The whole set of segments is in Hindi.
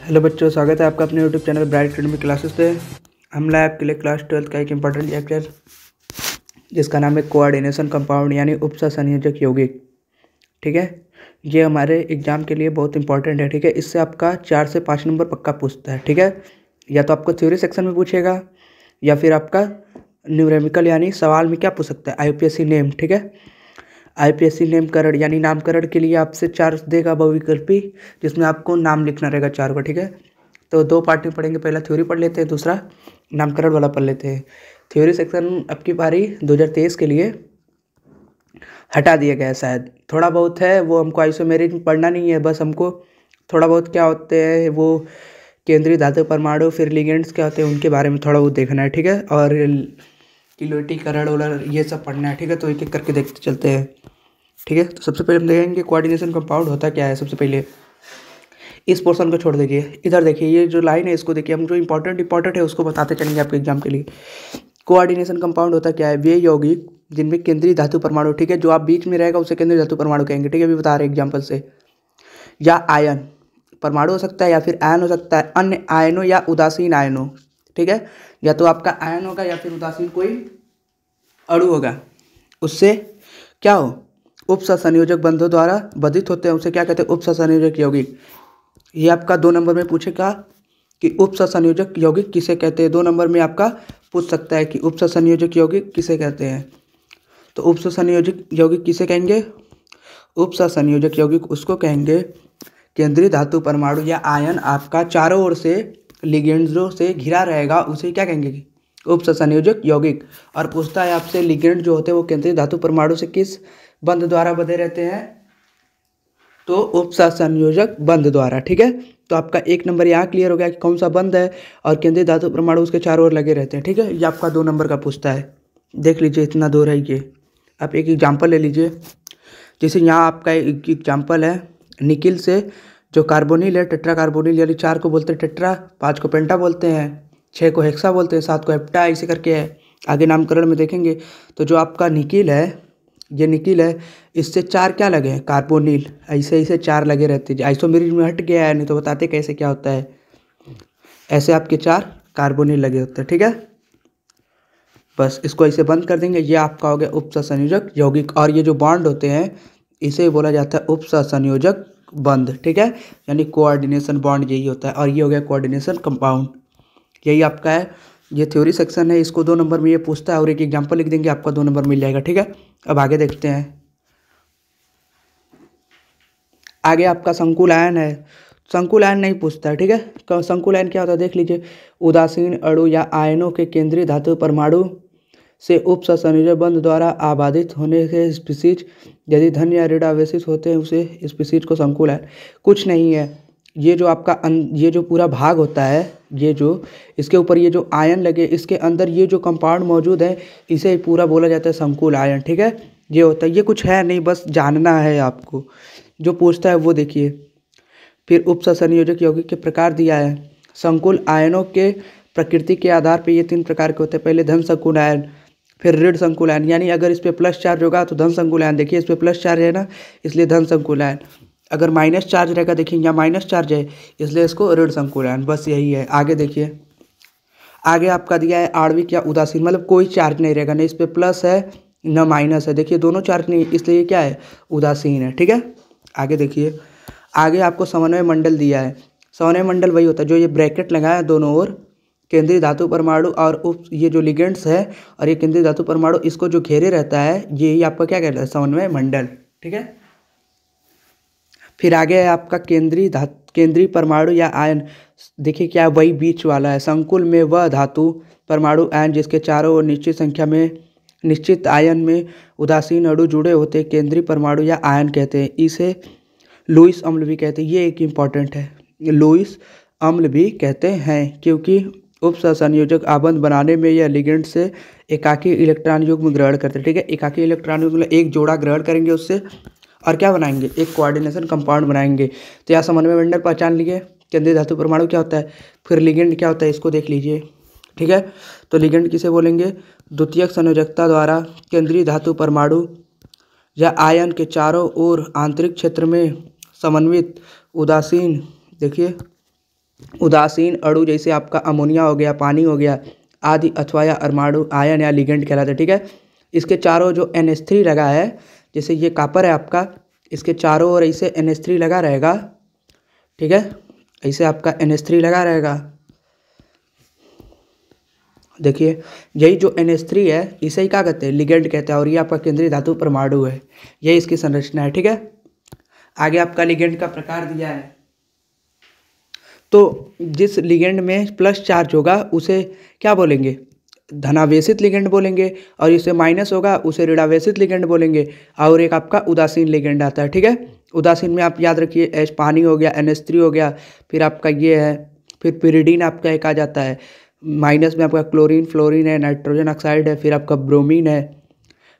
हेलो बच्चों, स्वागत है आपका अपने YouTube channel bright academy classes पे। हम लाए आपके लिए क्लास 12 का एक इम्पॉर्टेंट चैप्टर जिसका नाम है कोऑर्डिनेशन कंपाउंड यानी उपसंयोजक यौगिक। ठीक है, ये हमारे एग्जाम के लिए बहुत इंपॉर्टेंट है। ठीक है, इससे आपका 4 से 5 नंबर पक्का पूछता है। ठीक है, या तो आपको थ्योरी सेक्शन में पूछेगा या फिर आपका न्यूमेरिकल यानी सवाल में क्या पूछ सकता है, आईपीएससी नेम। ठीक है, आईपीएससी नामकरण यानी नामकरण के लिए आपसे 4 देगा बहुविकल्पी, जिसमें आपको नाम लिखना रहेगा 4 का। ठीक है, तो 2 पार्ट में पढ़ेंगे, पहला थ्योरी पढ़ लेते हैं, दूसरा नामकरण वाला पढ़ लेते हैं। थ्योरी सेक्शन अब की बारी 2023 के लिए हटा दिया गया है, शायद थोड़ा बहुत है वो, हमको आइसोमेरिक में पढ़ना नहीं है, बस हमको थोड़ा बहुत क्या होते हैं वो केंद्रीय धातु परमाणु, फिर लिगेंड्स क्या होते हैं उनके बारे में थोड़ा बहुत देखना है। ठीक है, और किलोटीकरण वगैरह ये सब पढ़ना है। ठीक है, तो एक एक करके देखते चलते हैं। ठीक है, तो सबसे पहले हम देखेंगे कोऑर्डिनेशन कंपाउंड होता क्या है। सबसे पहले इस पोर्शन को छोड़ दीजिए, इधर देखिए, ये जो लाइन है इसको देखिए, हम जो इंपॉर्टेंट है उसको बताते चलेंगे आपके एग्जाम के लिए। कोऑर्डिनेशन कंपाउंड होता क्या है, वे यौगिक जिनमें केंद्रीय धातु परमाणु, ठीक है, जो आप बीच में रहेगा उसे केंद्रीय धातु परमाणु कहेंगे। ठीक है, अभी बता रहे एग्जाम्पल से, या आयन परमाणु हो सकता है या फिर आयन हो सकता है, अन्य आयनों या उदासीन आयनों। ठीक है, या तो आपका आयन होगा या फिर उदासीन कोई अणु होगा, उससे क्या हो उपसंयोजक बंधों द्वारा बाधित होते हैं, उसे क्या कहते हैं, उपसंयोजक यौगिक। ये आपका 2 नंबर में पूछेगा कि उपसंयोजक यौगिक किसे कहते हैं। 2 नंबर में आपका पूछ सकता है कि उपसंयोजक यौगिक किसे कहते हैं। तो उपसंयोजक यौगिक किसे कहेंगे, उपसंयोजक यौगिक उसको कहेंगे केंद्रीय धातु परमाणु या आयन आपका चारों ओर से लिगेंड्सों से घिरा रहेगा, उसे क्या कहेंगे, उपसंयोजक यौगिक। और पूछता है आपसे लिगेंड जो होते हैं वो केंद्रीय धातु परमाणु से किस बंध द्वारा बंधे रहते हैं, तो उपसंयोजक बंध द्वारा। ठीक है, तो आपका 1 नंबर यहाँ क्लियर हो गया कि कौन सा बंध है और केंद्रीय धातु परमाणु उसके चारों ओर लगे रहते हैं। ठीक है, ये आपका 2 नंबर का पूछता है। देख लीजिए, इतना दूर है ये। आप एक एग्जाम्पल ले लीजिए, जैसे यहाँ आपका एक एग्जाम्पल है, निकिल से जो कार्बोनिल है, टेट्रा कार्बोनिल, यानी 4 को बोलते हैं टेट्रा, 5 को पेंटा बोलते हैं, 6 को हेक्सा बोलते हैं, 7 को हेप्टा, ऐसे करके है। आगे नामकरण में देखेंगे तो जो आपका निकिल है, ये निकिल है, इससे 4 क्या लगे हैं, कार्बोनिल, ऐसे ऐसे 4 लगे रहते हैं। आइसोमेरिक में हट गया है, नहीं तो बताते कैसे क्या होता है। ऐसे आपके 4 कार्बोनिल लगे होते हैं। ठीक है, बस इसको ऐसे बंद कर देंगे, ये आपका हो गया उपसंयोजक यौगिक। और ये जो बॉन्ड होते हैं इसे बोला जाता है उपसंयोजक बंध। ठीक है, यानी कोऑर्डिनेशन बॉन्ड यही होता है। और ये हो गया कोऑर्डिनेशन कंपाउंड, यही आपका है। ये थ्योरी सेक्शन है, इसको 2 नंबर में ये पूछता है, और एक एग्जाम्पल लिख देंगे, आपका 2 नंबर मिल जाएगा। ठीक है, अब आगे देखते हैं। आगे आपका संकुल आयन है, संकुल आयन नहीं पूछता है। ठीक है, संकुल आयन क्या होता है देख लीजिए, उदासीन अणु या आयनों के केंद्रीय धातु परमाणु से उपसंयोजक बंध द्वारा आबादित होने के स्पीसीज यदि धन या ऋण आवेशित होते हैं उसे स्पीसीज को संकुल आयन। कुछ नहीं है, ये जो आपका ये जो पूरा भाग होता है, ये जो इसके ऊपर ये जो आयन लगे, इसके अंदर ये जो कंपाउंड मौजूद है, इसे पूरा बोला जाता है संकुल आयन। ठीक है, ये होता है, ये कुछ है नहीं, बस जानना है आपको। जो पूछता है वो देखिए। फिर उपसंयोजक यौगिक के प्रकार दिया है, संकुल आयनों के प्रकृति के आधार पर ये 3 प्रकार के होते हैं। पहले धन संकुल आयन, फिर ऋण संकुल आयन, यानी अगर इस पर प्लस चार्ज होगा तो धन संकुल आयन। देखिए इस पर प्लस चार्ज है ना, इसलिए धन संकुल आयन। अगर माइनस चार्ज रहेगा, देखिए यहाँ माइनस चार्ज है, इसलिए इसको ऋण संकुल आयन। बस यही है। आगे देखिए, आगे आपका दिया है आणविक या उदासीन, मतलब कोई चार्ज नहीं रहेगा, न इस पर प्लस है न माइनस है। देखिए दोनों चार्ज नहीं, इसलिए क्या है, उदासीन है। ठीक है, आगे देखिए, आगे आपको समन्वय मंडल दिया है। समन्वय मंडल वही होता है जो ये ब्रैकेट लगाया दोनों ओर, केंद्रीय धातु परमाणु और ये जो लिगेंड्स है और ये केंद्रीय धातु परमाणु, इसको जो घेरे रहता है यही आपका क्या कहता है, समन्वय मंडल। ठीक है, फिर आगे है आपका केंद्रीय परमाणु या आयन। देखिए क्या, वही बीच वाला है। संकुल में वह धातु परमाणु आयन जिसके चारों ओर निश्चित संख्या में निश्चित आयन में उदासीन अणु जुड़े होते केंद्रीय परमाणु या आयन कहते हैं। इसे लुईस अम्ल भी कहते हैं। ये एक इम्पॉर्टेंट है, लुईस अम्ल भी कहते हैं, क्योंकि उपसंयोजक आबंध बनाने में यह लिगेंड से एकाकी इलेक्ट्रॉन युग्म ग्रहण करते हैं। ठीक है, एकाकी इलेक्ट्रॉन युग्म एक जोड़ा ग्रहण करेंगे उससे, और क्या बनाएंगे, एक कोऑर्डिनेशन कंपाउंड बनाएंगे। तो यहाँ समन्वय मंडल पहचान लिए, केंद्रीय धातु परमाणु क्या होता है, फिर लिगेंड क्या होता है, इसको देख लीजिए। ठीक है, तो लिगेंड किसे बोलेंगे, द्वितीयक संयोजकता द्वारा केंद्रीय धातु परमाणु या आयन के चारों ओर आंतरिक क्षेत्र में समन्वित उदासीन, देखिए उदासीन अणु जैसे आपका अमोनिया हो गया, पानी हो गया आदि, अथवा या परमाणु आयन या लिगेंड कहलाते हैं। ठीक है, इसके चारों जो NH3 लगा है, जैसे ये कॉपर है आपका, इसके चारों ओर ऐसे NH3 लगा रहेगा। ठीक है, ऐसे आपका NH3 लगा रहेगा। देखिए यही जो NH3 है इसे ही क्या कहते हैं, लिगेंड कहते हैं, और ये आपका केंद्रीय धातु परमाणु है, यही इसकी संरचना है। ठीक है, आगे आपका लिगेंड का प्रकार दिया है। तो जिस लिगेंड में प्लस चार्ज होगा उसे क्या बोलेंगे, धनावेशित लिगेंड बोलेंगे, और इससे माइनस होगा उसे ऋणावेशित लिगेंड बोलेंगे। और एक आपका उदासीन लिगेंड आता है। ठीक है, उदासीन में आप याद रखिए H पानी हो गया, NH3 हो गया, फिर आपका ये है, फिर पिरिडीन आपका एक आ जाता है। माइनस में आपका क्लोरीन, फ्लोरीन है, नाइट्रोजन ऑक्साइड है, फिर आपका ब्रोमीन है,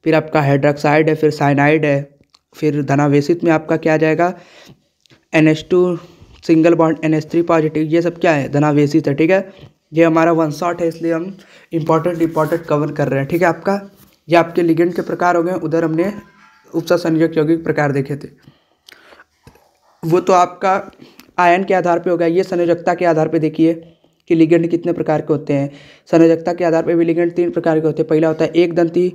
फिर आपका हाइड्रोक्साइड है, फिर साइनाइड है। फिर धनावेशित में आपका क्या आ जाएगा, NH2 single bond, NH3 positive, ये सब क्या है, धनावेशित है। ठीक है, ये हमारा वन शॉट है, इसलिए हम इंपॉर्टेंट कवर कर रहे हैं। ठीक है, आपका ये आपके लिगेंड के प्रकार हो गए। उधर हमने उपसंयोजक यौगिक प्रकार देखे थे, वो तो आपका आयन के आधार पे हो गया। ये संयोजकता के आधार पे देखिए कि लिगेंड कितने प्रकार के होते हैं। संयोजकता के आधार पे भी लिगेंड 3 प्रकार के होते हैं। पहला होता है एक दंती,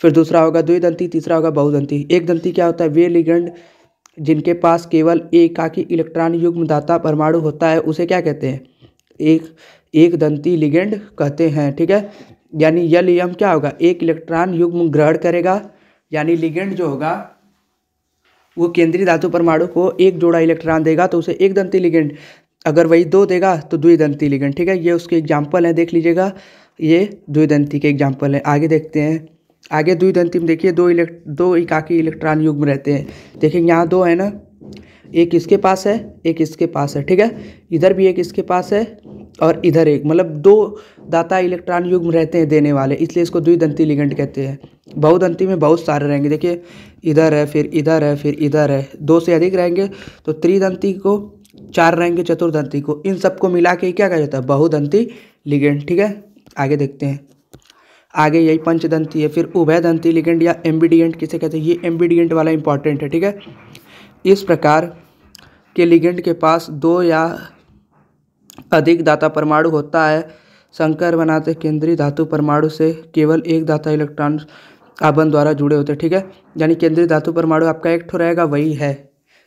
फिर दूसरा होगा द्विदंती, तीसरा होगा बहुदंती। एक दंती क्या होता है, वे लिगेंड जिनके पास केवल एकाकी इलेक्ट्रॉन युग्म दाता परमाणु होता है उसे क्या कहते हैं, एक दंती लिगेंड कहते हैं। ठीक है, यानी यह नियम क्या होगा, एक इलेक्ट्रॉन युग्म ग्रहण करेगा, यानी लिगेंड जो होगा वो केंद्रीय धातु परमाणु को एक जोड़ा इलेक्ट्रॉन देगा तो उसे एक दंती लिगेंड, अगर वही 2 देगा तो द्विदंती लिगेंड। ठीक है, ये उसके एग्जाम्पल हैं, देख लीजिएगा, ये द्विदंती के एग्जाम्पल हैं। आगे देखते हैं, आगे द्विदंती में देखिए दो एकाकी इलेक्ट्रॉन युग्म रहते हैं। देखिए यहाँ 2 है ना, एक इसके पास है, एक इसके पास है। ठीक है, इधर भी एक इसके पास है और इधर एक, मतलब 2 दाता इलेक्ट्रॉन युग्म रहते हैं देने वाले, इसलिए इसको द्विदंती लिगेंड कहते हैं। बहुदंती में बहुत सारे रहेंगे, देखिए इधर है, फिर इधर है, फिर इधर है, 2 से अधिक रहेंगे तो त्रिदंती को, 4 रहेंगे चतुर्दंती को, इन सबको मिला के क्या कहा जाता है, बहुदंती लिगेंड। ठीक है, आगे देखते हैं, आगे यही पंचदंती है। फिर उभयदंती लिगेंड या एम्बिडिएंट किसे कहते हैं, ये एम्बिडिएंट वाला इंपॉर्टेंट है। ठीक है, इस प्रकार के लिगेंड के पास 2 या अधिक दाता परमाणु होता है। संकर बनाते केंद्रीय धातु परमाणु से केवल एक दाता इलेक्ट्रॉन आबंध द्वारा जुड़े होते हैं। ठीक है, यानी केंद्रीय धातु परमाणु आपका एक ठो रहेगा, वही है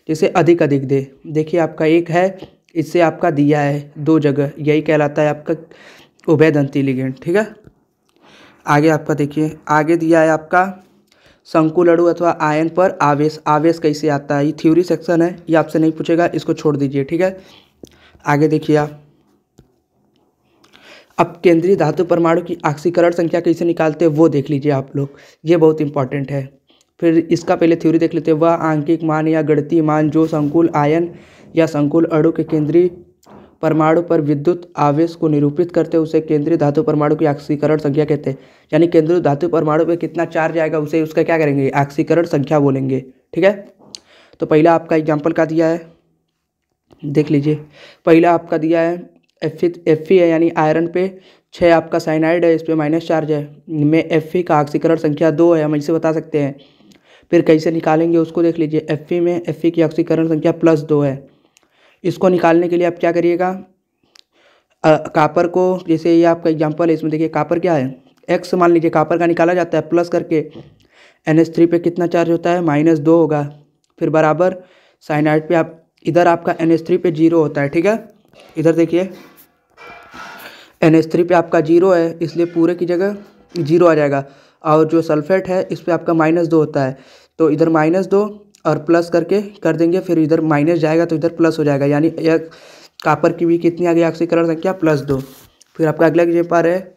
जिसे अधिक अधिक दे। देखिए आपका एक है, इससे आपका दिया है 2 जगह, यही कहलाता है आपका उभयदंती लिगेंड। ठीक है, आगे आपका देखिए, आगे दिया है आपका संकुल अणु अथवा आयन पर आवेश। आवेश कैसे आता है, ये थ्योरी सेक्शन है, ये आपसे नहीं पूछेगा, इसको छोड़ दीजिए। ठीक है, आगे देखिए आप, अब केंद्रीय धातु परमाणु की ऑक्सीकरण संख्या कैसे निकालते हैं वो देख लीजिए आप लोग, ये बहुत इंपॉर्टेंट है। फिर इसका पहले थ्योरी देख लेते हैं। वह आंकिक मान या गणितीय मान जो संकुल आयन या संकुल अणु के केंद्रीय परमाणु पर विद्युत आवेश को निरूपित करते हैं उसे केंद्रीय धातु परमाणु की ऑक्सीकरण संख्या कहते हैं। यानी केंद्रीय धातु परमाणु पे कितना चार्ज आएगा उसे उसका क्या करेंगे, ऑक्सीकरण संख्या बोलेंगे। ठीक है, तो पहला आपका एग्जाम्पल का दिया है, देख लीजिए। पहला आपका दिया है Fe है, यानी आयरन पे 6 आपका साइनाइड है, इस पर माइनस चार्ज है, में Fe का ऑक्सीकरण संख्या 2 है, हम इसे बता सकते हैं। फिर कैसे निकालेंगे उसको देख लीजिए। Fe में Fe की ऑक्सीकरण संख्या +2 है। इसको निकालने के लिए आप क्या करिएगा, कापर को, जैसे ये आपका एग्जांपल है, इसमें देखिए कापर क्या है, X मान लीजिए, कापर का निकाला जाता है, प्लस करके NH3 पे कितना चार्ज होता है, -2 होगा। फिर बराबर साइनाइड पे आप, इधर आपका NH3 पे 0 होता है। ठीक है, इधर देखिए NH3 पे आपका 0 है, इसलिए पूरे की जगह 0 आ जाएगा। और जो सल्फेट है इस पर आपका -2 होता है, तो इधर -2 और प्लस करके कर देंगे, फिर इधर माइनस जाएगा तो इधर प्लस हो जाएगा, यानी एक कापर की भी कितनी आ गई ऑक्सीकरण संख्या, +2। फिर आपका अगला एग्जाम्पल है,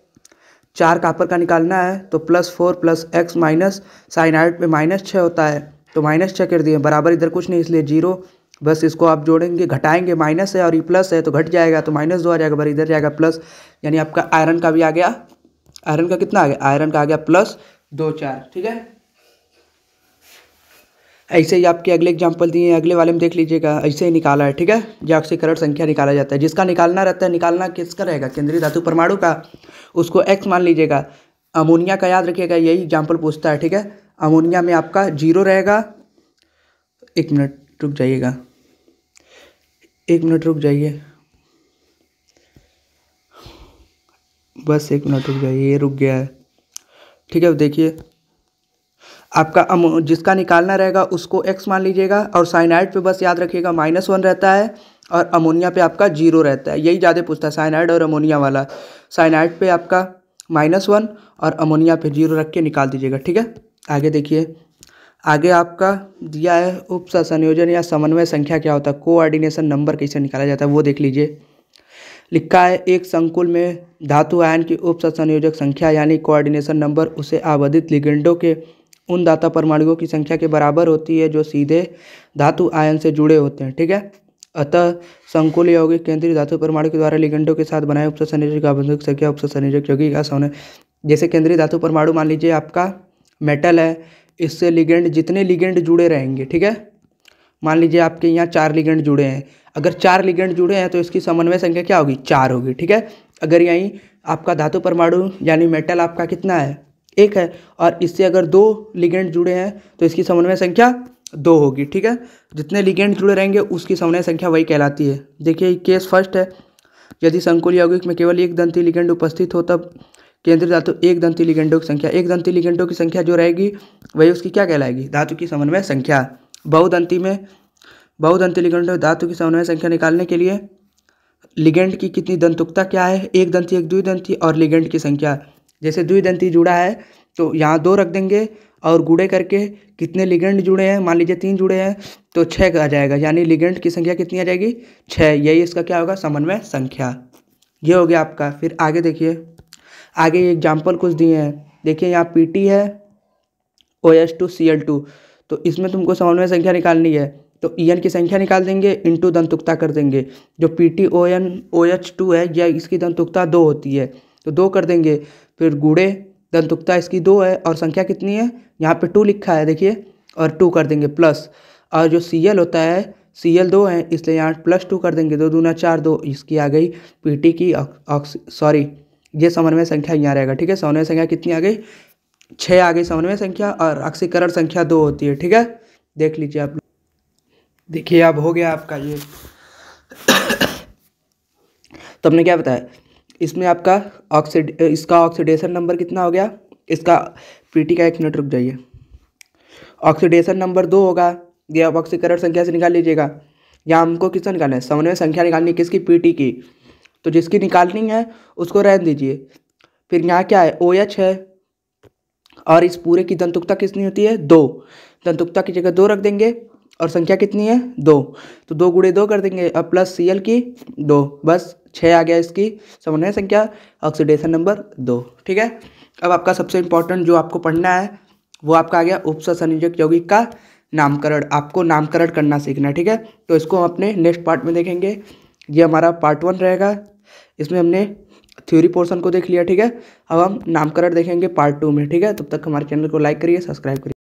4 कापर का निकालना है तो +4 + x माइनस साइनाइड पे -6 होता है, तो -6 कर दिए, बराबर इधर कुछ नहीं इसलिए 0, बस इसको आप जोड़ेंगे, घटाएंगे, माइनस है और ये प्लस है तो घट जाएगा, तो -2 आ जाएगा, बराबर इधर जाएगा प्लस, यानी आपका आयरन का भी आ गया, आयरन का कितना आ गया, आयरन का आ गया +2 4। ठीक है, ऐसे ही आपके अगले एग्जाम्पल दिए हैं, अगले वाले में देख लीजिएगा, ऐसे ही निकाला है। ठीक है, ये ऑक्सीकरण संख्या निकाला जाता है, जिसका निकालना रहता है, निकालना किसका रहेगा, केंद्रीय धातु परमाणु का, उसको x मान लीजिएगा। अमोनिया का याद रखिएगा, यही एग्जाम्पल पूछता है। ठीक है, अमोनिया में आपका 0 रहेगा, 1 मिनट रुक जाइएगा, 1 मिनट रुक जाइए, बस 1 मिनट रुक जाइए, ये रुक गया है। ठीक है, अब देखिए आपका जिसका निकालना रहेगा उसको x मान लीजिएगा, और साइनाइड पे बस याद रखिएगा -1 रहता है और अमोनिया पे आपका 0 रहता है। यही ज़्यादा पूछता है, साइनाइड और अमोनिया वाला। साइनाइड पे आपका -1 और अमोनिया पे 0 रख के निकाल दीजिएगा। ठीक है, आगे देखिए, आगे आपका दिया है उप संयोजन या समन्वय संख्या क्या होता है, कोऑर्डिनेशन नंबर कैसे निकाला जाता है वो देख लीजिए। लिखा है एक संकुल में धातु आयन की उप संयोजक संख्या यानी कोऑर्डिनेशन नंबर उसे आवधित लिगेंडों के उन दाता परमाणुओं की संख्या के बराबर होती है जो सीधे धातु आयन से जुड़े होते हैं। ठीक है, अतः संकुल यौगिक केंद्रीय धातु परमाणु के द्वारा लिगेंडों के साथ बनाए उप संयोजक आवधिक संख्या उप संयोजक यौगिक का समय। जैसे केंद्रीय धातु परमाणु मान लीजिए आपका मेटल है, इससे लिगेंड जितने लिगेंड जुड़े रहेंगे। ठीक है, मान लीजिए आपके यहाँ 4 लिगेंड जुड़े हैं, अगर 4 लिगेंड जुड़े हैं तो इसकी समन्वय संख्या क्या होगी, 4 होगी। ठीक है, अगर यहीं आपका धातु परमाणु यानी मेटल आपका कितना है, 1 है, और इससे अगर 2 लिगेंड जुड़े हैं तो इसकी समन्वय संख्या 2 होगी। ठीक है, जितने लिगेंड जुड़े रहेंगे उसकी समन्वय संख्या वही कहलाती है। देखिए केस फर्स्ट है, यदि संकुल यौगिक में केवल एक दंती लिगेंड उपस्थित हो तब केंद्रीय धातु एक दंती लिगेंडों की संख्या, एक दंती लिगेंडों की संख्या जो रहेगी वही उसकी क्या कहलाएगी, धातु की समन्वय संख्या। बहुदंती में बहुदंती लिगेंडों धातु की समन्वय संख्या निकालने के लिए लिगेंड की कितनी दंतुकता क्या है, एक दंती एक द्विदंती, और लिगेंड की संख्या। जैसे द्विदंती जुड़ा है तो यहाँ 2 रख देंगे और गुणे करके कितने लिगेंड जुड़े हैं, मान लीजिए 3 जुड़े हैं तो 6 आ जाएगा, यानी लिगेंड की संख्या कितनी आ जाएगी, 6। यही इसका क्या होगा, समन्वय संख्या। ये हो गया आपका। फिर आगे देखिए, आगे एग्जाम्पल कुछ दिए हैं। देखिए यहाँ PT है OH2Cl2, तो इसमें तुमको समन्वय संख्या निकालनी है तो EN की संख्या निकाल देंगे, इंटू दंतुकता कर देंगे। जो PTON-OH2 है या इसकी दंतुकता 2 होती है तो 2 कर देंगे, फिर गुणे दंतुकता इसकी 2 है और संख्या कितनी है, यहाँ पे 2 लिखा है देखिए, और 2 कर देंगे प्लस, और जो Cl होता है Cl 2 है इसलिए यहाँ +2 कर देंगे, 2 दूना 4, 2 इसकी आ गई PT की ये समन्वय संख्या यहाँ रहेगा। ठीक है, समन्वय संख्या कितनी आ गई, 6 आ गई समन्वय संख्या, और ऑक्सीकरण संख्या 2 होती है। ठीक है, देख लीजिए आप। देखिए अब हो गया आपका ये। तो हमने क्या बताया, इसमें आपका इसका ऑक्सीडेशन नंबर कितना हो गया, इसका PT का 1 मिनट रुक जाइए, ऑक्सीडेशन नंबर 2 होगा, ये आप ऑक्सीकरण संख्या से निकाल लीजिएगा। यहाँ हमको किसका निकालना है, समन्वय संख्या निकालनी है, किसकी, PT की। तो जिसकी निकालनी है उसको रहने दीजिए। फिर यहाँ क्या है, OH है, और इस पूरे की दंतुकता कितनी होती है, 2। दंतुकता की जगह 2 रख देंगे और संख्या कितनी है, 2, तो 2 गुणे 2 कर देंगे, अब प्लस Cl की 2, बस 6 आ गया इसकी समन्वय संख्या, ऑक्सीडेशन नंबर 2। ठीक है, अब आपका सबसे इंपॉर्टेंट जो आपको पढ़ना है वो आपका आ गया उपसंयोजक यौगिक का नामकरण। आपको नामकरण करना सीखना है। ठीक है, तो इसको हम अपने नेक्स्ट पार्ट में देखेंगे। ये हमारा पार्ट 1 रहेगा, इसमें हमने थ्योरी पोर्शन को देख लिया। ठीक है, अब हम नामकरण देखेंगे पार्ट 2 में। ठीक है, तब तक हमारे चैनल को लाइक करिए, सब्सक्राइब करिए।